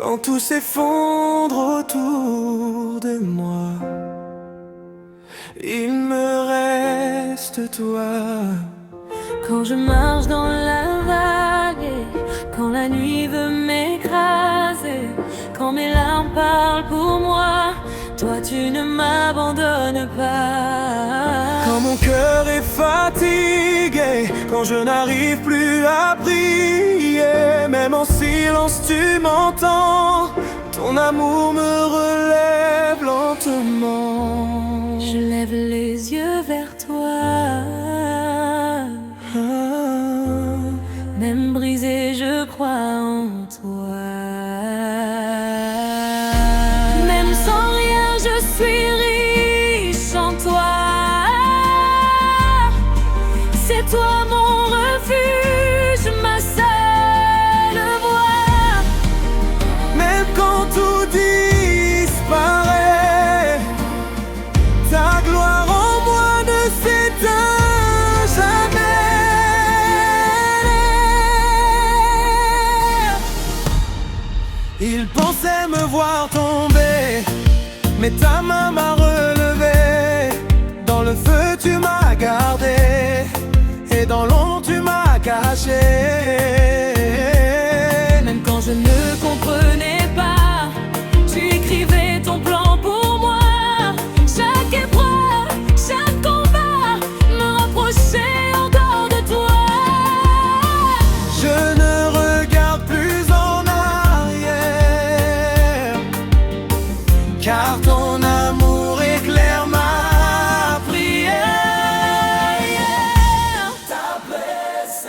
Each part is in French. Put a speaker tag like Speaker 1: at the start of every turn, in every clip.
Speaker 1: quand tout s'effondre autour de moi, il me reste toi.
Speaker 2: Quand je marche dans la vallée, quand la nuit veut m'écraser, quand mes larmes parlent pour moi, toi tu ne m'abandonnes pas.
Speaker 1: Quand mon cœur est fatigué, quand je n'arrive plus à prier, même en silence tu m'entends, ton amour me relève lentement.
Speaker 2: Je lève les yeux vers toi, même brisé je crois en toi. Même sans rien je suis riche en toi. C'est toi mon refuge, ma seule voix.
Speaker 1: Même quand tout disparaît, ta gloire en moi ne s'éteint jamais. Ils pensaient me voir tomber, mais ta main m'a relevé. Dans le feu tu m'as gardé, et dans l'ombre tu m'as caché.
Speaker 2: Même quand je ne comprenais pas, tu écrivais ton plan pour moi. Chaque épreuve, chaque combat me rapprochait encore de toi.
Speaker 1: Je ne regarde plus en arrière, car ton amour éclaire ma prière. Ta présence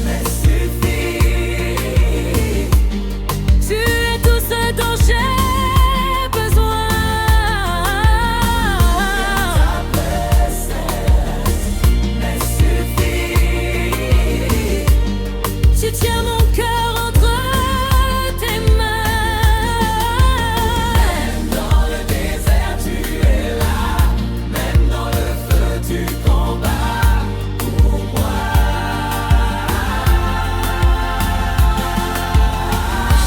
Speaker 1: me suffit.
Speaker 2: Tu es tout ce dont j'ai besoin.
Speaker 1: Ta présence me suffit.
Speaker 2: Tu tiens mon cœur entre tes mains.
Speaker 1: Même dans le désert tu es là, même dans le feu tu combats pour moi.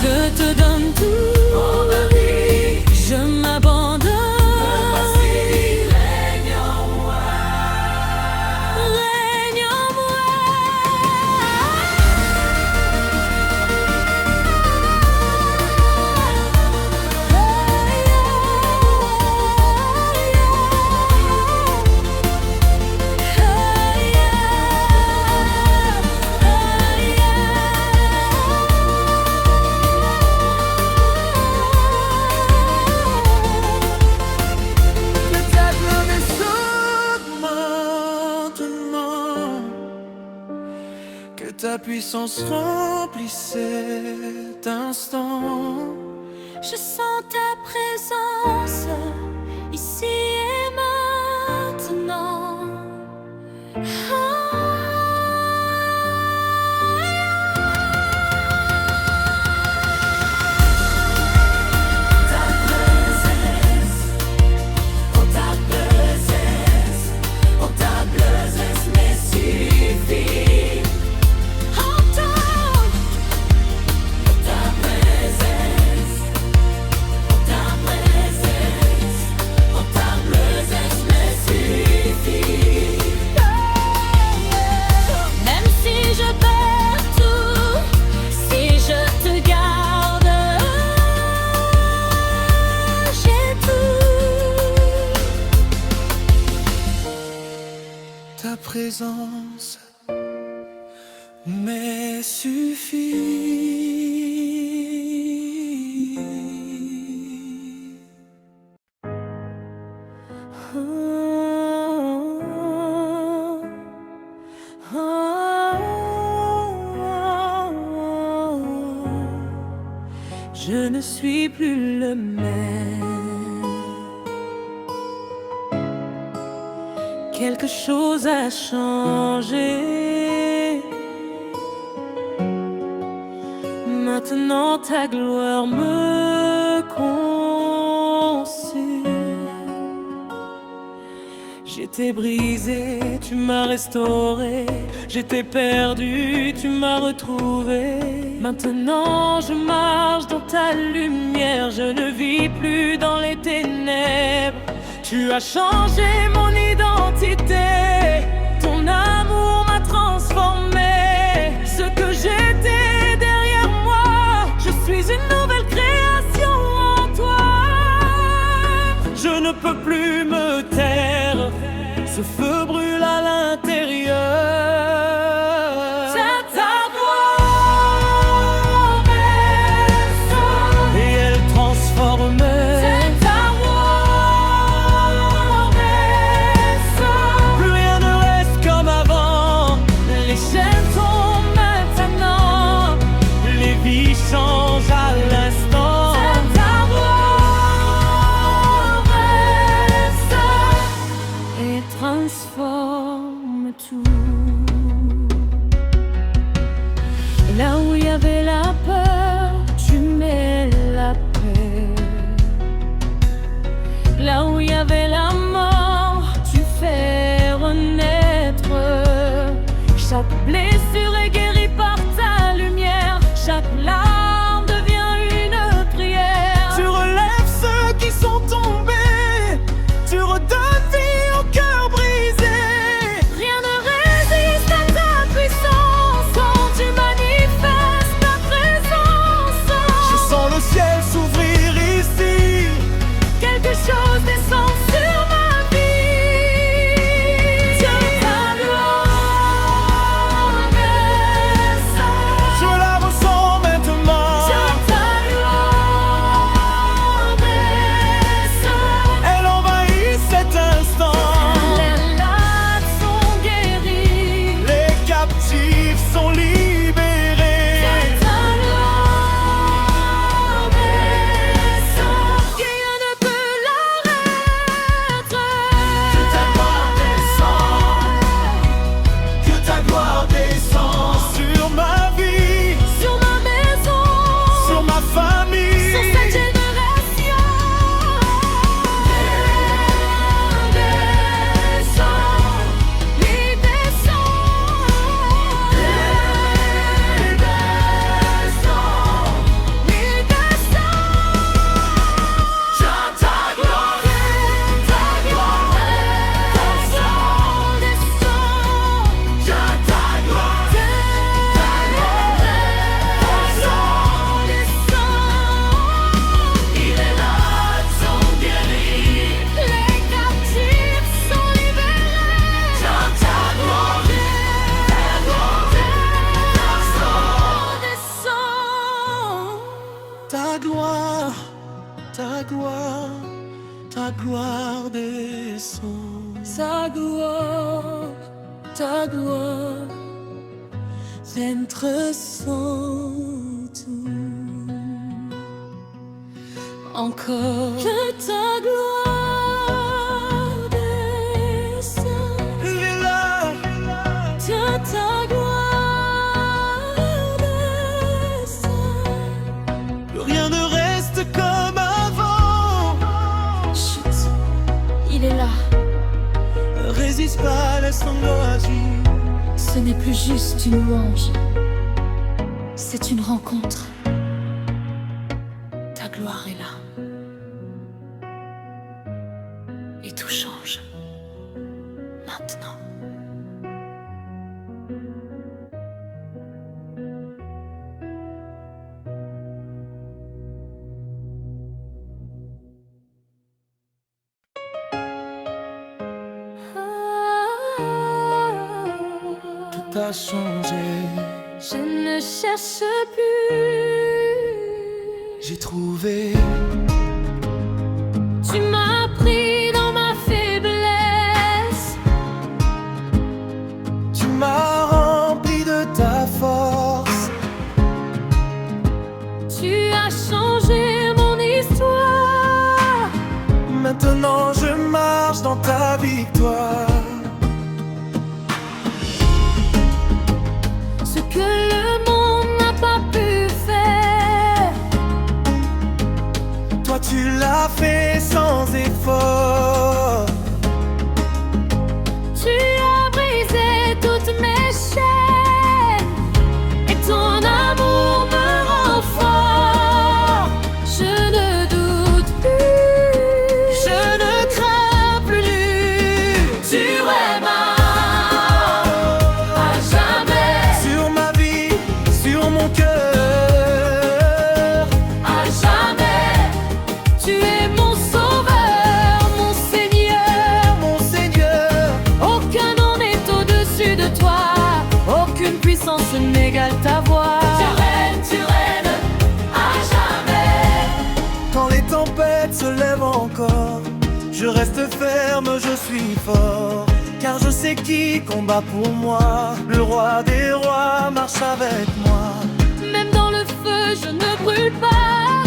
Speaker 2: Je te donne tout, je m'abandonne.
Speaker 1: Règne en moi.
Speaker 2: Règne en moi.
Speaker 1: Que ta gloire saute maintenant, que ta puissance remplisse cet instant.
Speaker 2: Je sens ta présence ici et maintenant.
Speaker 1: Ta présence, oh ta présence, oh ta présence me suffit.
Speaker 2: Entends,
Speaker 1: Ta présence, oh ta présence, oh ta présence me suffit.
Speaker 2: même si je perds tout, si je te garde, j'ai tout.
Speaker 1: Ta présence me suffit.
Speaker 2: Je ne suis plus le même. Quelque chose a changé. Maintenant ta gloire me consume. J'ai J'étais brisé, tu m'as restauré. J'étais perdu, tu m'as retrouvé. Maintenant je marche dans ta lumière. Je ne vis plus dans les ténèbres. Tu as changé mon identité. Ton amour m'a transformé. Ce que j'étais derrière moi, je suis une nouvelle création en toi. Je ne peux plus me taire. Ce feu brûle à l'intérieur. C'est ta gloire et elle transforme. C'est ta gloire. Plus rien ne reste comme avant. Les chaînes tombent maintenant. Les vies changent à l'instant. C'est ta gloire et transforme tout. Là où il y avait la peur, tu mets la paix. Là où il y avait la mort, tu fais renaître. Chaque blessure est guérie par ta lumière. Chaque larme devient une prière.
Speaker 1: Tu relèves ceux qui sont tombés. Tu redonnes vie au cœur brisé.
Speaker 2: Rien ne résiste à ta puissance quand tu manifestes ta présence.
Speaker 1: Je sens le ciel s'ouvrir ici.
Speaker 2: Quelque chose descend sur ma vie. C'est ta gloire descend.
Speaker 1: Je la ressens maintenant.
Speaker 2: C'est ta gloire descend.
Speaker 1: Elle envahit cet instant.
Speaker 2: Les lattes sont guéries.
Speaker 1: Les captifs sont libérés.
Speaker 2: C'est ta gloire descend. Rien ne peut l'arrêter.
Speaker 1: Que ta gloire descend. Que ta gloire descend sur ma vie,
Speaker 2: Sur ma maison,
Speaker 1: sur ma famille.
Speaker 2: sur cette génération. Descend, il descend. Il descend.
Speaker 1: Chante ta gloire.
Speaker 2: Ta gloire descend, descend.
Speaker 1: Chante ta gloire. Il est là, sont guéris.
Speaker 2: Les captifs sont libérés.
Speaker 1: Chante ta gloire.
Speaker 2: Descend.
Speaker 1: Ta gloire, ta gloire, ta gloire descend.
Speaker 2: Ta gloire, pénètre sans tout. Encore que ta gloire descend.
Speaker 1: Il est là,
Speaker 2: Que ta gloire descend.
Speaker 1: plus rien ne reste comme avant.
Speaker 2: Chut, il est là.
Speaker 1: Résiste pas, laisse ton agir.
Speaker 2: Ce n'est plus juste une louange, c'est une rencontre. Ta gloire est là. Et tout change. Maintenant.
Speaker 1: Tout a changé,
Speaker 2: Je ne cherche plus.
Speaker 1: j'ai trouvé.
Speaker 2: Tu m'as pris dans ma faiblesse.
Speaker 1: Tu m'as rempli de ta force.
Speaker 2: Tu as changé mon histoire.
Speaker 1: Maintenant je marche dans ta victoire.
Speaker 2: Ce que le monde n'a pas pu faire,
Speaker 1: Toi tu l'as fait sans effort. Je reste ferme, je suis fort, car je sais qui combat pour moi. Le roi des rois marche avec moi.
Speaker 2: Même dans le feu, je ne brûle pas.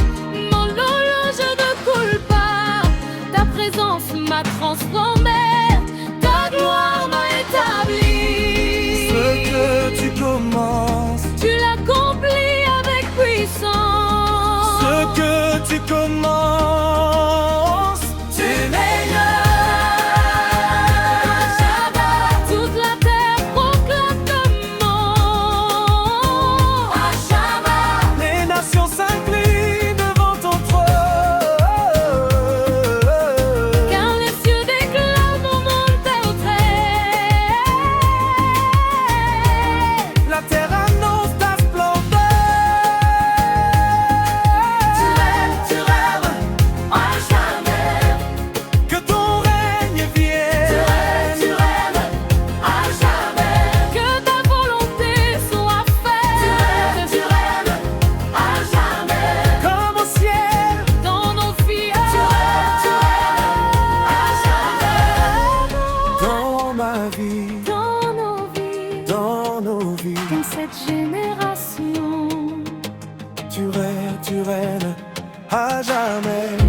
Speaker 2: Mon lolo, je ne coule pas. Ta présence m'a transformé. Ta gloire m'a établi.
Speaker 1: Ce que tu commences,
Speaker 2: Tu l'accomplis avec puissance.
Speaker 1: ce que tu commences, tu meilleur.
Speaker 2: Toute la terre proclame ton nom.
Speaker 1: Les nations s'inclinent devant ton trône,
Speaker 2: Car les cieux déclarent ton monde au trait.
Speaker 1: la terre annonce ta splendeur.
Speaker 2: Tu règnes à jamais.
Speaker 1: Que ton règne vienne.
Speaker 2: Tu règnes à jamais. Que ta volonté soit faite. Tu règnes à jamais.
Speaker 1: Comme au ciel,
Speaker 2: Dans nos vies. Tu règnes à jamais.
Speaker 1: dans ma vie,
Speaker 2: Dans nos vies.
Speaker 1: dans nos vies.
Speaker 2: Dans cette génération.
Speaker 1: Tu règnes à jamais.